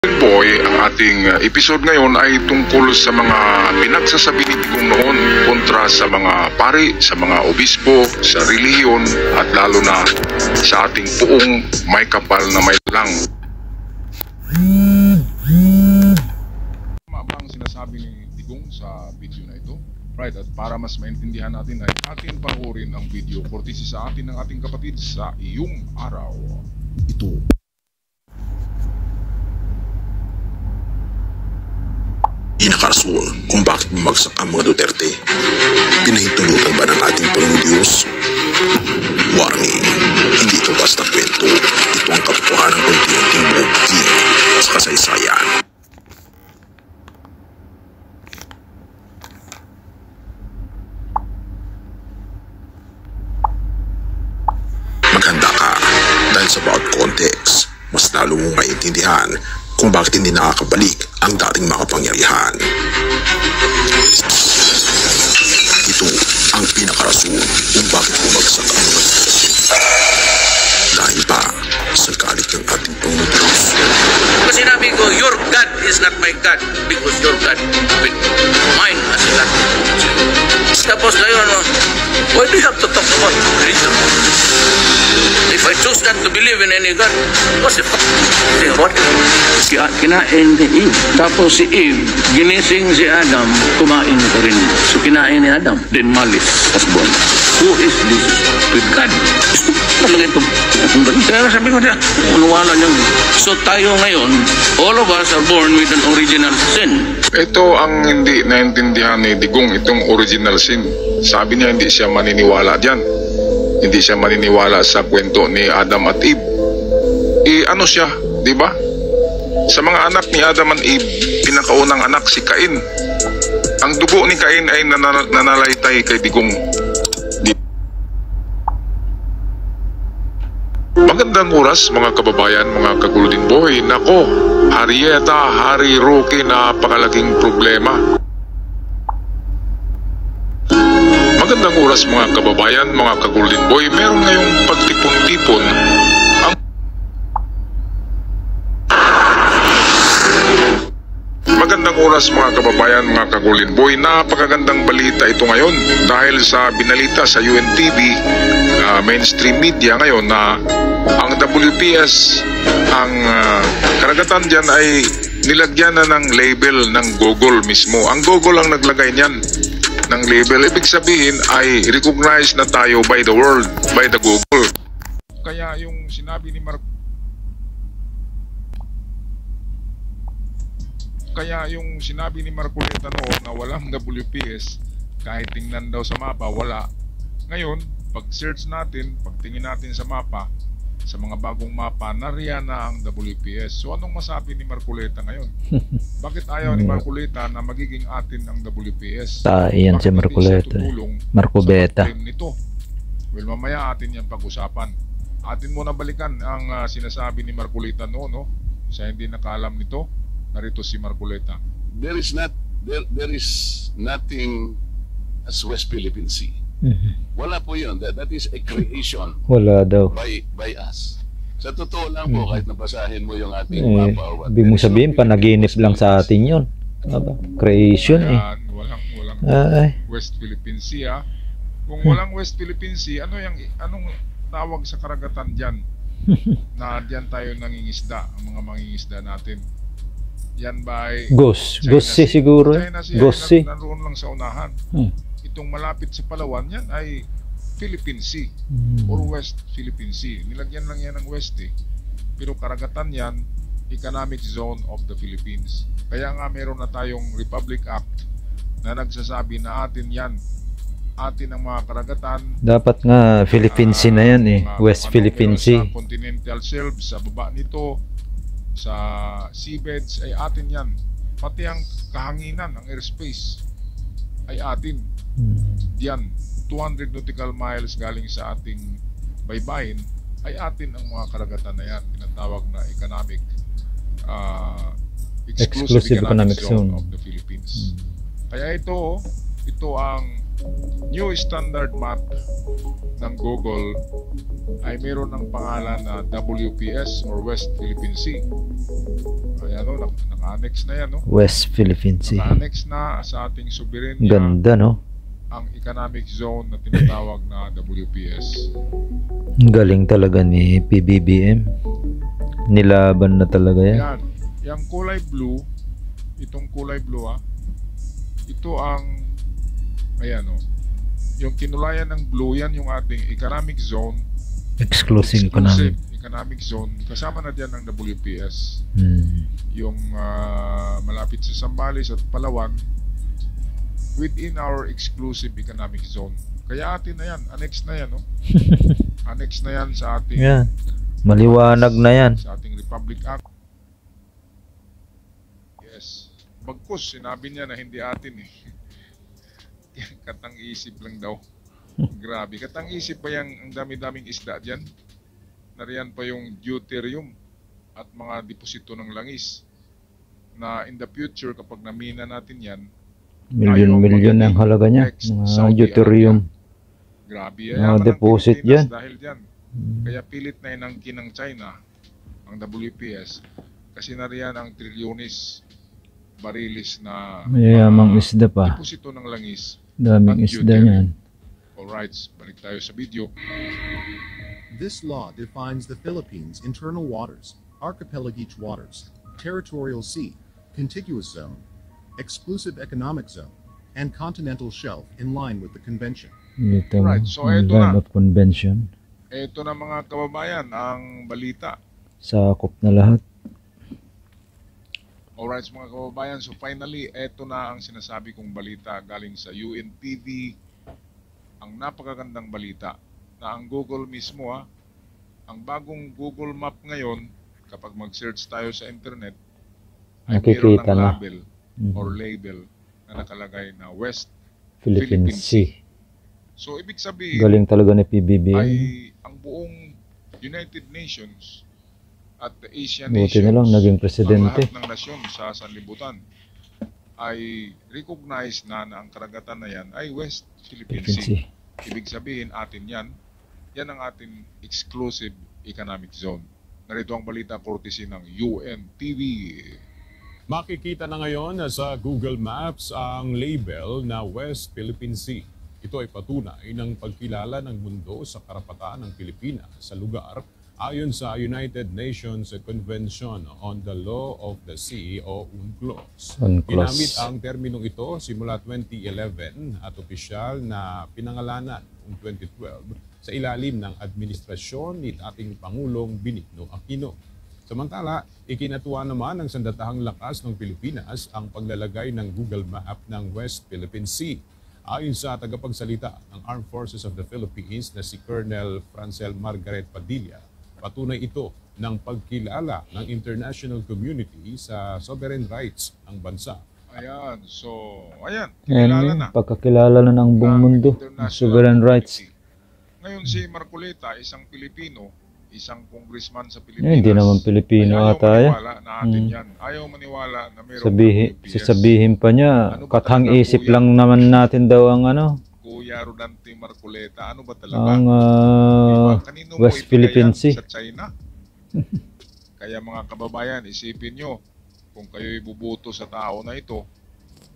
Boy, ang ating episode ngayon ay tungkol sa mga pinagsasabi ni Digong noon kontra sa mga pari, sa mga obispo, sa relihiyon at lalo na sa ating puong may kapal na may lang. Tama ba ang sinasabi ni Digong sa video na ito? Right, at para mas maintindihan natin ay ating panoorin ang video courtesy sa atin ng ating kapatid sa iyong araw. Ito. Inakarasul kung bakit bumagsak ang mga Duterte. Pinahintulutan ba ng ating Panginoong Diyos? Warning, hindi ito basta kwento. Ito ang katotohanan ng unti-unting buki sa kasaysayan. Maghanda ka dahil sa bawat context, mas lalo mong maintindihan kung bakit hindi nakakabalik ang dating makapangyarihan. Ito ang pinakarason kung bakit bumagsak ang mga Duterte. Dahil pa sa galit ng ating Panginoong Diyos. Kasi sinabi ko, your God is not my God because your God with mine as a God. Tapos ngayon, why do you have to talk about religion? If I choose not to believe in any God, what's the fuck? What? Kinain ni Eve. Tapos si Eve, ginising si Adam, kumain ka rin. So kinain ni Adam. Then malice was born. Who is this? With God. Talaga ito. Kaya sabi ko siya, unuwala niyo. So tayo ngayon, all of us are born with an original sin. Ito ang hindi naintindihan ni Digong, itong original sin. Sabi niya hindi siya maniniwala diyan. Hindi siya maniniwala sa kwento ni Adam at Eve. Ano siya, di ba? Sa mga anak ni Adam at Eve, pinakaunang anak si Cain. Ang dugo ni Cain ay nanalaitay kay Digong. Magandang oras mga kababayan, mga ka-Golden Boy. Nako, Arieta, Hari Roque, napakalaking problema. Magandang oras mga kababayan, mga ka-Golden Boy. Meron ngayong pagtipon-tipon ang Magandang oras mga kababayan, mga ka-Golden Boy. Napakagandang balita ito ngayon dahil sa binalita sa UNTV, mainstream media ngayon na ang WPS, ang karagatan dyan ay nilagyan na ng label ng Google mismo. Ang Google ang naglagay niyan ng label. Ibig sabihin ay recognized na tayo by the world, by the Google. Kaya yung sinabi ni Marcoleta noon na walang WPS, kahit tingnan daw sa mapa, wala. Ngayon, pag search natin, pagtingin natin sa mapa, sa mga bagong mapa, nariyan na ang WPS. So anong masabi ni Marcoleta ngayon? Bakit ayaw ni Marcoleta na magiging atin ang WPS? Iyan si Marcoleta. Marcobeta. Nito? Well, mamaya atin yan pag-usapan. Atin muna balikan ang sinasabi ni Marcoleta noon, no? Sa hindi nakaalam nito, narito si Marcoleta. There is nothing as West Philippine Sea. Wala po yun. That is a creation. Wala daw. By us. Sa totoo lang po, kahit nabasahin mo yung ating mapa. Ibig mo sabihin, panaginip lang sa atin yun. Creation Walang West Philippine Sea. Kung walang West Philippine Sea, anong tawag sa karagatan dyan? Na dyan tayo nangingisda, ang mga mangingisda natin. Yan ba ay Gossi siguro. Gossi. Naroon lang sa unahan. Itong malapit sa Palawan, yan ay Philippine Sea or West Philippine Sea. Nilagyan lang yan ng West pero karagatan yan, Economic Zone of the Philippines. Kaya nga meron na tayong Republic Act na nagsasabi na atin yan, atin ang mga karagatan. Dapat nga Philippine Sea na yan West Philippine Sea. Sa continental shelf, sa baba nito, sa seabeds ay atin yan. Pati ang kahanginan, ang airspace ay atin. Diyan, 200 nautical miles galing sa ating baybayin ay atin ang mga karagatan na yan. Tinatawag na exclusive economic zone of the Philippines. Kaya ito ang new standard map ng Google ay meron ng pangalan na WPS or West Philippine Sea. Ayan o, naka-annex na yan, no? West Philippine Sea. Naka-annex na sa ating soberenya Ganda, no? ang economic zone na tinatawag na WPS. Galing talaga ni PBBM. Nilaban na talaga yan. Yan, yung kulay blue, itong kulay blue ito ang, ayan o, yung kinulayan ng blue, yan yung ating economic zone. Exclusive economic zone. Kasama na dyan ng WPS. Yung malapit sa Zambales at Palawan within our exclusive economic zone. Kaya atin na yan. Annex na yan, no? Annex na yan sa ating Yan. Maliwanag na yan. sa ating Republic Act. Yes. Bagkus, sinabi niya na hindi atin eh. Katang-isip lang daw. Grabe. Katang-isip pa yung ang dami-daming isda dyan. Nariyan pa yung deuterium at mga deposito ng langis na in the future kapag namina natin yan, Milyon-milyon ang halaga niya. Mga deuterium. grabe. Mga Yaman ng deposit Pilipinas yan. Dahil dyan. Kaya pilit na inangkin ng China ang WPS kasi nariyan ang trilyonis barilis na Mayamang isda pa. deposito ng langis. Daming at isda deuterium. niyan. Alright, balik tayo sa video. This law defines the Philippines' internal waters, archipelagic waters, territorial sea, contiguous zone, exclusive economic zone, and continental shelf in line with the convention. Ito, Right, so ang eto line na. of convention. Ito na mga kababayan, ang balita. Sakop na lahat. Alright mga kababayan, so finally, eto na ang sinasabi kong balita galing sa UNTV. Ang napakagandang balita na ang Google mismo ang bagong Google Map ngayon, kapag mag-search tayo sa internet, ay mayroon Nakikita ng na. label or label na nakalagay na West Philippine Sea. So ibig sabihin Galing talaga ni PBBM. ay ang buong United Nations at the Asian Buti Nations, na lang naging ang presidente. lahat ng nasyon sa sanlibutan ay recognize na ang karagatan na yan ay West Philippine Philippine Sea. Sea. Ibig sabihin atin yan. Yan ang ating exclusive economic zone. Narito ang balita courtesy ng UNTV. Makikita na ngayon sa Google Maps ang label na West Philippine Sea. Ito ay patunay ng pagkilala ng mundo sa karapatan ng Pilipinas sa lugar ayon sa United Nations Convention on the Law of the Sea o UNCLOS. UNCLOS. Ginamit ang terminong ito simula 2011 at opisyal na pinangalanan noong 2012 sa ilalim ng administrasyon ni ating Pangulong Benigno Aquino. Samantala, ikinatuwa naman ng sandatahang lakas ng Pilipinas ang paglalagay ng Google Map ng West Philippine Sea. Ayon sa tagapagsalita ng Armed Forces of the Philippines na si Colonel Francel Margaret Padilla, patunay ito ng pagkilala ng international community sa sovereign rights ng bansa. Ayan, so, ayan, Yan kilala yun, na. pagkakilala na ng buong ng mundo. international Sovereign rights. community. Ngayon si Marcoleta, isang Pilipino, isang congressman sa Eh, Pilipinas. hindi naman Pilipino ay ata yan. maniwala na atin yan. Ayaw maniwala na mayroong WPS. Sasabihin pa niya, Ano ba kathang talaga, isip kuya? lang naman natin daw ang ano, Kuya Rodante Marcoleta, ano ba talaga? ang Diba? Kanino mo West ibigay Philippine yan? Sea. Sa China. Kaya mga kababayan, isipin nyo, kung kayo'y bubuto sa tao na ito,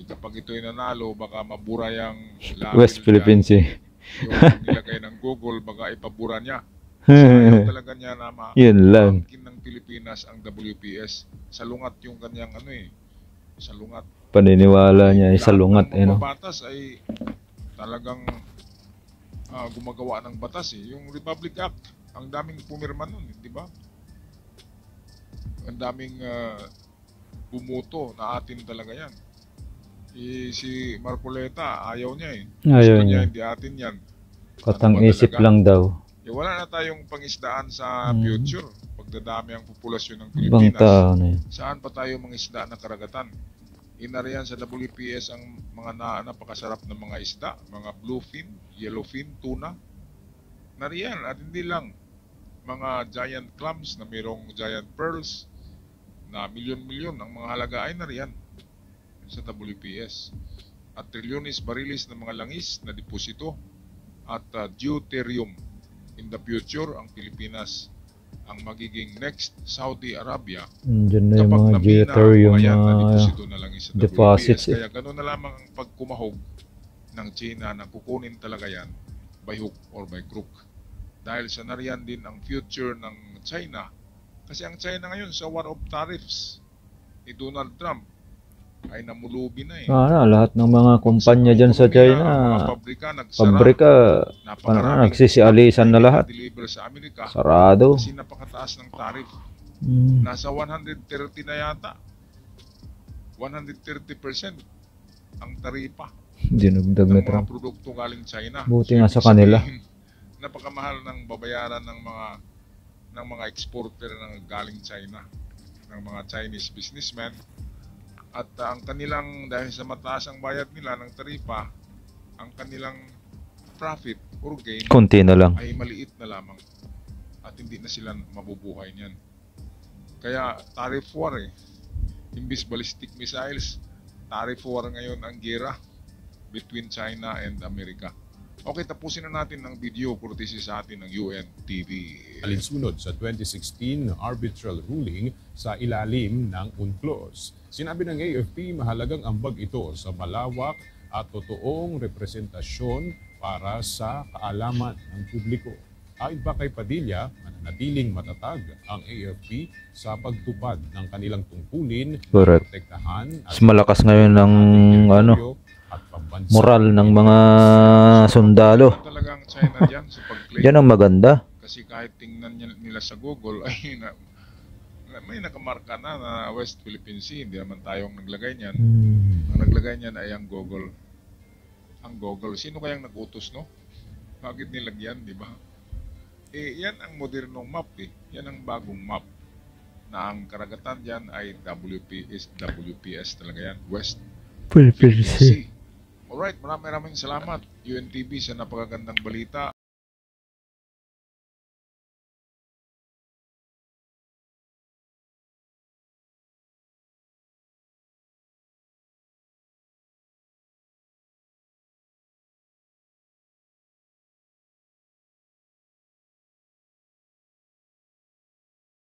kapag ito'y nanalo, baka mabura yung label West Philippine dyan. Sea. Yung nilagay ng Google, baka ipabura niya. So, ayaw talaga niya na Yun lang. maangkin ng Pilipinas ang WPS. Salungat yung kanyang salungat. Paniniwala niya ay salungat. Lahat ng No? mababatas ay talagang gumagawa ng batas eh. Yung Republic Act, ang daming pumirma nun, di ba? Ang daming bumuto na atin talaga yan. Si Marcoleta, ayaw niya eh. Ayaw Gusto niya. hindi atin yan. Katang Ano ba isip talaga? lang daw. Wala na tayong pangisdaan sa future. Pagdadami ang populasyon ng Ibang Pilipinas. tao na yun. Saan pa tayo mangisda na karagatan? Inariyan sa WPS ang mga napakasarap na mga isda, mga bluefin, yellowfin, tuna. Nariyan at hindi lang mga giant clams na mayroong giant pearls na milyon-milyon ang mga halaga ay nariyan sa WPS. at trilyones bariles ng mga langis na deposito at deuterium. In the future, ang Pilipinas ang magiging next Saudi Arabia Diyan na yung kapag mga namina ang deuterium mga yan na na deposito na langis sa deposits, WPS. Kaya gano'n na lamang ang pagkumahog ng China na kukunin talaga yan by hook or by crook. Dahil sa nariyan din ang future ng China. Kasi ang China ngayon sa war of tariffs ni Donald Trump ay namulubi na eh. lahat ng mga kumpanya dyan sa China, Mga pabrika nagsara. pabrika, Napakaraming nagsisialisan na lahat. deliver sa Amerika Sarado. kasi napakataas ng tariff. Mm. Nasa 130 na yata. 130% ang taripa Dinugdag ng na mga Trump. produkto galing China. Buti nga sa ibig kanila. sabihin, napakamahal ng babayaran ng mga exporter ng galing China, ng mga Chinese businessmen. At ang kanilang, dahil sa mataas ang bayad nila ng taripa, ang kanilang profit or gain Konti na lang. ay maliit na lamang at hindi na sila mabubuhay niyan. Kaya tariff war eh. Imbis ballistic missiles, tariff war ngayon ang gera between China and America. Okay, tapusin na natin ang video courtesy sa atin ng UNTV. Alinsunod sa 2016 arbitral ruling sa ilalim ng UNCLOS. Sinabi ng AFP mahalagang ambag ito sa malawak at totoong representasyon para sa kaalaman ng publiko. Ayon pa kay Padilla, mananatiling matatag ang AFP sa pagtupad ng kanilang tungkulin, Correct. protektahan Mas malakas ngayon ng at pambansa. moral ng mga sundalo. Talagang China dyan sa pag-claim. Yan ang maganda. Kasi kahit tingnan nila sa Google ay may nakamarka na West Philippine Sea. Hindi naman tayong naglagay niyan. Ang naglagay niyan ay ang Google. Ang Google. Sino kayang nag-utos, no? Bakit nilagyan, di ba? Yan ang modernong map eh. Yan ang bagong map. Na ang karagatan dyan ay WPS talaga yan. West Philippine Sea. Alright, maraming salamat UNTV sa napakagandang balita.